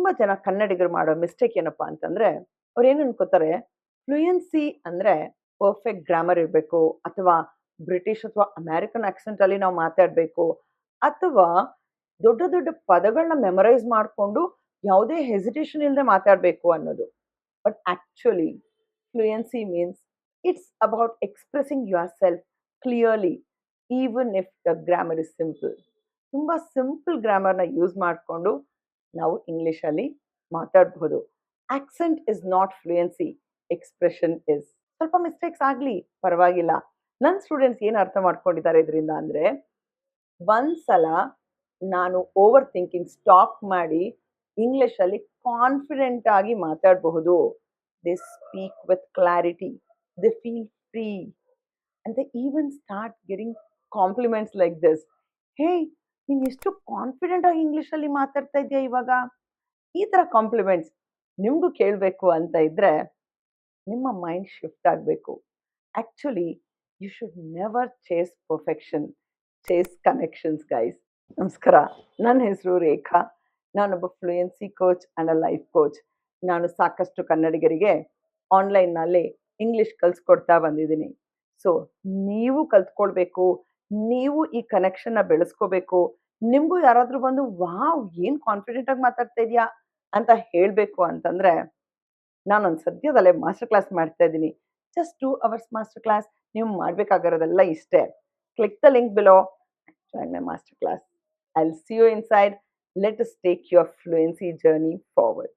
ತುಂಬಾ ಜನ ಕನ್ನಡಿಗರು ಮಾಡೋ ಮಿಸ್ಟೇಕ್ ಏನಪ್ಪಾ ಅಂತಂದ್ರೆ ಅವ್ರು ಏನ್ ಅನ್ಕೋತಾರೆ, ಫ್ಲೂಯೆನ್ಸಿ ಅಂದ್ರೆ ಪರ್ಫೆಕ್ಟ್ ಗ್ರಾಮರ್ ಇರಬೇಕು, ಅಥವಾ ಬ್ರಿಟಿಷ್ ಅಥವಾ ಅಮೆರಿಕನ್ ಆಕ್ಸೆಂಟ್ ಅಲ್ಲಿ ನಾವು ಮಾತಾಡ್ಬೇಕು, ಅಥವಾ ದೊಡ್ಡ ದೊಡ್ಡ ಪದಗಳನ್ನ ಮೆಮರೈಸ್ ಮಾಡ್ಕೊಂಡು ಯಾವುದೇ ಹೆಸಿಟೇಷನ್ ಇಲ್ಲದೆ ಮಾತಾಡ್ಬೇಕು ಅನ್ನೋದು. But actually fluency means it's about expressing yourself clearly even if the grammar is simple. ತುಂಬಾ ಸಿಂಪಲ್ ಗ್ರಾಮರ್ನ ಯೂಸ್ ಮಾಡಿಕೊಂಡು ನಾವು ಇಂಗ್ಲಿಷಲ್ಲಿ ಮಾತಾಡಬಹುದು. Accent is not fluency, expression is. ಸ್ವಲ್ಪ ಮಿಸ್ಟೇಕ್ಸ್ ಆಗ್ಲಿ, ಪರವಾಗಿಲ್ಲ. ನನ್ನ ಸ್ಟೂಡೆಂಟ್ಸ್ ಏನು ಅರ್ಥ ಮಾಡ್ಕೊಂಡಿದ್ದಾರೆ ಇದರಿಂದ ಅಂದ್ರೆ, ಒಂದ್ಸಲ ನಾನು ಓವರ್ ಥಿಂಕಿಂಗ್ ಸ್ಟಾಪ್ ಮಾಡಿ ಇಂಗ್ಲಿಷಲ್ಲಿ ಕಾನ್ಫಿಡೆಂಟ್ ಆಗಿ ಮಾತಾಡಬಹುದು. They speak with clarity, they feel free, and they even start getting compliments like this. Hey, ನೀನ್ ಎಷ್ಟು ಕಾನ್ಫಿಡೆಂಟ್ ಆಗಿ ಇಂಗ್ಲಿಷಲ್ಲಿ ಮಾತಾಡ್ತಾ ಇದೆಯಾ ಇವಾಗ. ಈ ತರ ಕಾಂಪ್ಲಿಮೆಂಟ್ಸ್ ನಿಮ್ಗೂ ಕೇಳಬೇಕು ಅಂತ ಇದ್ರೆ ನಿಮ್ಮ ಮೈಂಡ್ ಶಿಫ್ಟ್ ಆಗಬೇಕು. Actually you should never chase perfection, chase connections guys. ನಮಸ್ಕಾರ, ನನ್ನ ಹೆಸರು ರೇಖಾ. ನಾನೊಬ್ಬ fluency coach and a life coach. ನಾನು ಸಾಕಷ್ಟು ಕನ್ನಡಿಗರಿಗೆ ಆನ್ಲೈನ್ನಲ್ಲಿ ಇಂಗ್ಲಿಷ್ ಕಲಿಸ್ಕೊಡ್ತಾ ಬಂದಿದ್ದೀನಿ. ಸೊ ನೀವು ಕಲ್ತ್ಕೊಳ್ಬೇಕು, ನೀವು ಈ ಕನೆಕ್ಷನ್ನ ಬೆಳೆಸ್ಕೋಬೇಕು. ನಿಮಗೂ ಯಾರಾದರೂ ಬಂದು ವಾವ್ ಏನು ಕಾನ್ಫಿಡೆಂಟ್ ಆಗಿ ಮಾತಾಡ್ತಾ ಇದೆಯಾ ಅಂತ ಹೇಳಬೇಕು ಅಂತಂದ್ರೆ, ನಾನೊಂದು ಸದ್ಯದಲ್ಲೇ ಮಾಸ್ಟರ್ ಕ್ಲಾಸ್ ಮಾಡ್ತಾ ಇದ್ದೀನಿ. Just 2 hours master class. ನೀವು ಮಾಡಬೇಕಾಗಿರೋದೆಲ್ಲ ಇಷ್ಟೇ. Click the link below, join my master class. I'll see you inside. Let us take your fluency journey forward.